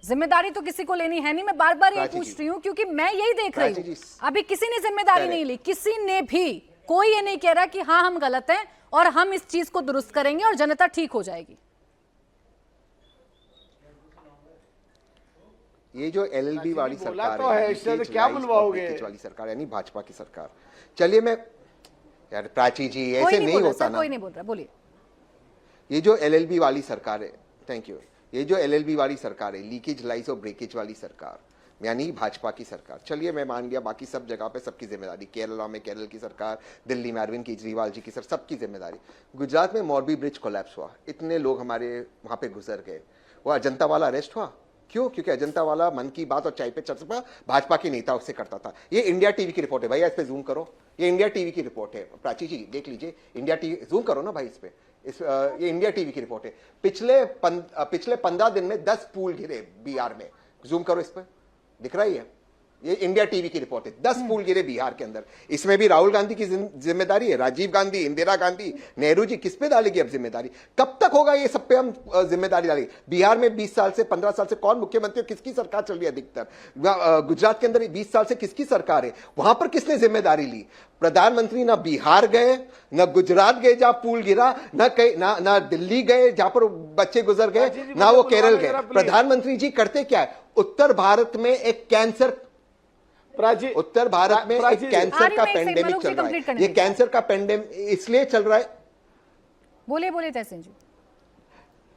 जिम्मेदारी तो किसी को लेनी है नहीं। मैं बार बार ये पूछ रही हूँ क्योंकि मैं यही देख रही हूँ, अभी किसी ने जिम्मेदारी नहीं ली, किसी ने भी, कोई ये नहीं कह रहा कि हाँ हम गलत हैं और हम इस चीज को दुरुस्त करेंगे और जनता ठीक हो जाएगी। ये जो एलएलबी वाली सरकार तो है, इससे क्या बुलवाओगे वाली सरकार यानी भाजपा की सरकार। चलिए मैं यार प्राची जी ऐसे नहीं होता ना, कोई नहीं बोल रहा, बोलिए। ये जो एलएलबी वाली सरकार है, थैंक यू, ये जो एलएलबी वाली सरकार है, लीकेज लाइस और ब्रेकेज वाली सरकार यानी भाजपा की सरकार। चलिए मैं मान लिया बाकी सब जगह पे सबकी जिम्मेदारी, केरला में केरल की सरकार, दिल्ली में अरविंद केजरीवाल जी की सबकी जिम्मेदारी। गुजरात में मोरबी ब्रिज कोलैप्स हुआ, इतने लोग हमारे वहां पे गुजर गए, वो अजंता वाला अरेस्ट हुआ क्यों? क्योंकि अजंता वाला मन की बात और चाय पे चर्चा भाजपा के नेता उससे करता था। ये इंडिया टीवी की रिपोर्ट है भैया, इस पे जूम करो, ये इंडिया टीवी की रिपोर्ट है। प्राची जी देख लीजिए, इंडिया टीवी जूम करो ना भाई इस पे, ये इंडिया टीवी की रिपोर्ट है। पिछले 15 दिन में 10 पुल गिरे बिहार में, जूम करो इस पर, दिख रही है, ये इंडिया टीवी की रिपोर्ट है। 10 पुल गिरे बिहार के अंदर, इसमें भी राहुल गांधी की जिम्मेदारी है, राजीव गांधी, इंदिरा गांधी, नेहरू जी, किस पे डालेगी अब जिम्मेदारी? कब तक होगा ये सब पे हम जिम्मेदारी डालेंगे? बिहार में 20 साल से 15 साल से कौन मुख्यमंत्री, किसकी सरकार चल रही है अधिकतर? गुजरात के अंदर 20 साल से किसकी सरकार है? वहां पर किसने जिम्मेदारी ली? प्रधानमंत्री ना बिहार गए, ना गुजरात गए जहां पुल गिरा, ना दिल्ली गए जहां पर बच्चे गुजर गए, ना वो केरल गए। प्रधानमंत्री जी करते क्या है? उत्तर भारत में एक कैंसर, उत्तर भारत में एक कैंसर का पेंडेमिक चल रहा है। ये कैंसर का पेंडेमिक इसलिए चल रहा है, बोलिए बोलिए तहसीन जी।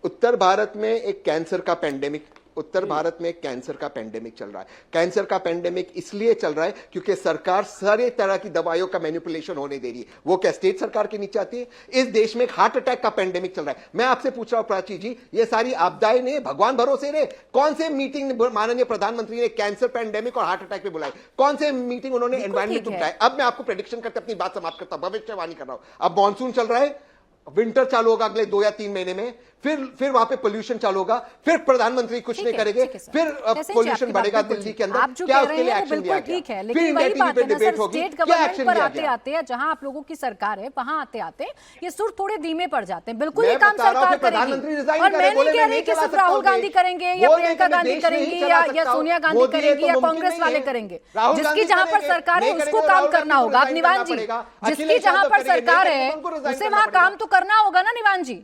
उत्तर भारत में एक कैंसर का पेंडेमिक, उत्तर भारत में कैंसर का पेंडेमिक चल रहा है। कैंसर का पेंडेमिक इसलिए चल रहा है क्योंकि सरकार सारे तरह की दवाइयों का मैनिपुलेशन होने दे रही है। वो क्या स्टेट सरकार की नीचे आती है? इस देश में एक हार्ट अटैक का पेंडेमिक चल रहा है। मैं आपसे पूछ रहा हूं प्राची जी, ये सारी आपदाएं नहीं भगवान भरोसे रे? कौन से मीटिंग माननीय प्रधानमंत्री ने कैंसर पेंडेमिक और हार्ट अटैक पे बुलाई? कौन से मीटिंग उन्होंने एनवायरमेंट उठाई? अब मैं आपको प्रेडिक्शन करके अपनी बात समाप्त करता हूं, भविष्यवाणी कर रहा हूं। अब मॉनसून चल रहा है, विंटर चालू होगा अगले 2 या 3 महीने में, फिर वहां पे पोल्यूशन चालू होगा, फिर प्रधानमंत्री कुछ नहीं करेंगे, फिर पोल्यूशन बढ़ेगा दिल्ली के अंदर। क्या उसके लिए एक्शन लिया गया? ठीक है, लेकिन वही बात है ना सर, स्टेट गवर्नमेंट पर आते आते जहां आप लोगों की सरकार है वहां आते आते ये सुर थोड़े धीमे पड़ जाते हैं। बिल्कुल ये काम सरकार करेगी, और मैं नहीं कह रही कि सिर्फ राहुल गांधी करेंगे या प्रियंका गांधी करेंगी या सोनिया गांधी करेंगी या कांग्रेस वाले करेंगे। जिसकी जहां पर सरकार है उसको काम करना होगा। अब निवान जी, जिसकी जहां पर सरकार है उसे वहां काम तो करना होगा ना निवान जी।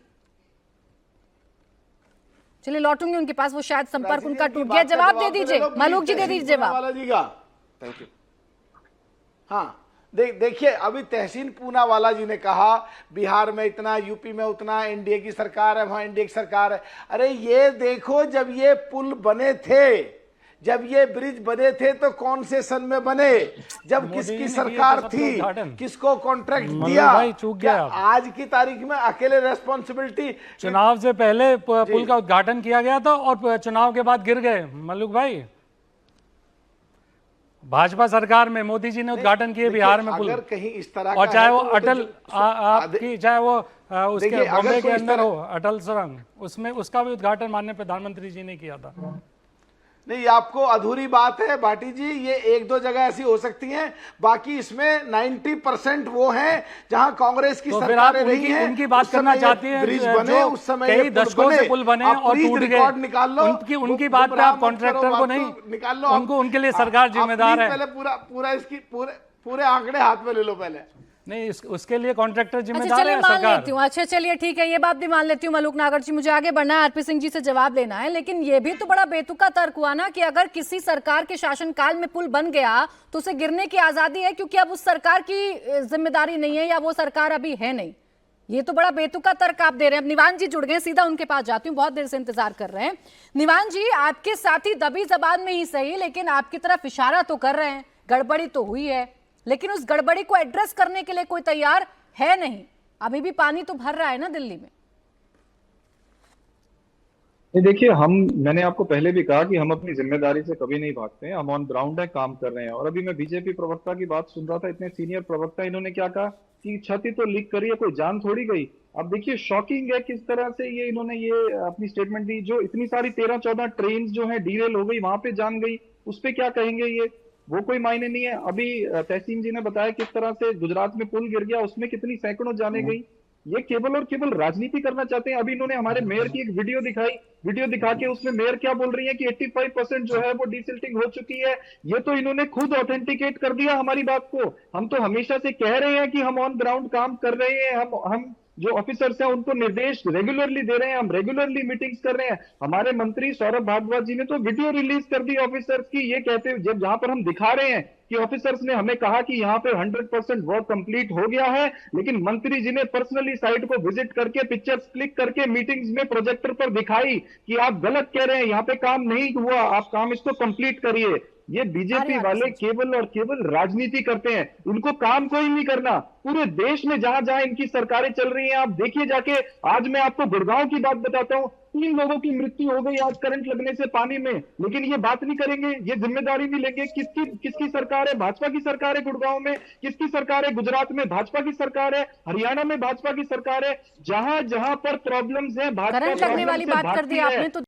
चलिए लौटूंगी उनके पास, वो शायद संपर्क उनका टूट गया। जवाब दे दीजिए मलूक जी, दे दीजिए जवाब। Thank you. हाँ देखिए, अभी तहसीन पूनावाला जी ने कहा बिहार में इतना, यूपी में उतना, एनडीए की सरकार है, वहां एनडीए की सरकार है। अरे ये देखो, जब ये पुल बने थे, जब ये ब्रिज बने थे तो कौन से सन में बने? जब किसकी सरकार थी, किसको कॉन्ट्रैक्ट दिया? क्या आज की तारीख में अकेले रेस्पॉन्सिबिलिटी? चुनाव से पहले पुल का उद्घाटन किया गया था और चुनाव के बाद गिर गए। मल्लुक भाई, भाजपा सरकार में मोदी जी ने उद्घाटन किए बिहार में पुल, अगर कहीं इस तरह और चाहे वो अटल आपकी, चाहे वो उसके बॉम्बे के अंदर हो अटल सुरंग, उसमें उसका भी उद्घाटन माननीय प्रधानमंत्री जी ने किया था। नहीं, आपको अधूरी बात है भाटी जी, ये 1-2 जगह ऐसी हो सकती हैं, बाकी इसमें 90% वो हैं जहां कांग्रेस की सरकार रही है। उनकी बात करना चाहती हैं ब्रिज बने उस समय, कई दशकों से पुल बने और टूट गए, निकाल लो उनकी बात पे आप कॉन्ट्रैक्टर को नहीं निकाल लो, उनको, उनके लिए सरकार जिम्मेदार है। पहले पूरा इसकी पूरे आंकड़े हाथ में ले लो पहले। नहीं, उसके लिए कॉन्ट्रैक्टर जिम्मेदार चलिए है मान सरकार। लेती हूँ, अच्छा चलिए ठीक है, ये बात भी मान लेती हूँ मलूक नागर जी। मुझे आगे बढ़ना है, आरपी सिंह जी से जवाब लेना है, लेकिन ये भी तो बड़ा बेतुका तर्क हुआ ना कि अगर किसी सरकार के शासनकाल में पुल बन गया तो उसे गिरने की आजादी है क्योंकि अब उस सरकार की जिम्मेदारी नहीं है या वो सरकार अभी है नहीं। ये तो बड़ा बेतुका तर्क आप दे रहे हैं। अब निवान जी जुड़ गए, सीधा उनके पास जाती हूँ, बहुत देर से इंतजार कर रहे हैं। निवान जी, आपके साथी दबी जबान में ही सही लेकिन आपकी तरफ इशारा तो कर रहे हैं, गड़बड़ी तो हुई है, लेकिन उस गड़बड़ी को एड्रेस करने के लिए कोई तैयार है नहीं। अभी भी पानी तो भर रहा है ना दिल्ली में। देखिए, मैंने आपको पहले भी कहा कि हम अपनी जिम्मेदारी से कभी नहीं भागते हैं, हम ऑन ग्राउंड है, काम कर रहे हैं। और अभी मैं बीजेपी प्रवक्ता की बात सुन रहा था, इतने सीनियर प्रवक्ता, इन्होंने क्या कहा कि छत तो लीक करी है, कोई जान थोड़ी गई। अब देखिए शॉकिंग है किस तरह से इन्होंने अपनी स्टेटमेंट दी। जो इतनी सारी 13-14 ट्रेन जो है डीरेल हो गई, वहां पे जान गई, उस पर क्या कहेंगे? वो कोई मायने नहीं है। अभी तहसीन जी ने बताया किस तरह से गुजरात में पुल गिर गया, उसमें कितनी सैकड़ों जाने गई। ये केवल और केवल राजनीति करना चाहते हैं। अभी इन्होंने हमारे मेयर की एक वीडियो दिखाई, वीडियो दिखा के उसमें मेयर क्या बोल रही है कि 85% जो है वो डिसिल्टिंग हो चुकी है। ये तो इन्होंने खुद ऑथेंटिकेट कर दिया हमारी बात को। हम तो हमेशा से कह रहे हैं कि हम ऑन ग्राउंड काम कर रहे हैं, हम जो ऑफिसर्स हैं उनको निर्देश रेगुलरली दे रहे हैं, हम रेगुलरली मीटिंग्स कर रहे हैं। हमारे मंत्री सौरभ भारद्वाज जी ने तो वीडियो रिलीज कर दी ऑफिसर्स की, ये कहते हुए जब जहां पर हम दिखा रहे हैं कि ऑफिसर्स ने हमें कहा कि यहाँ पे 100% वर्क कंप्लीट हो गया है, लेकिन मंत्री जी ने पर्सनली साइट को विजिट करके पिक्चर्स क्लिक करके मीटिंग्स में प्रोजेक्टर पर दिखाई कि आप गलत कह रहे हैं, यहाँ पे काम नहीं हुआ, आप काम इसको कंप्लीट करिए। ये बीजेपी वाले केवल और केवल राजनीति करते हैं, उनको काम कोई नहीं करना। पूरे देश में जहां जहां इनकी सरकारें चल रही हैं, आप देखिए जाके। आज मैं आपको गुड़गांव की बात बताता हूं, 3 लोगों की मृत्यु हो गई आज करंट लगने से पानी में, लेकिन ये बात नहीं करेंगे, ये जिम्मेदारी नहीं लेंगे। किसकी सरकार है? भाजपा की सरकार है गुड़गांव में। किसकी सरकार है? गुजरात में भाजपा की सरकार है, हरियाणा में भाजपा की सरकार है। जहां जहां पर प्रॉब्लम्स है, भाजपा करंट लगने वाली बात कर दी आपने तो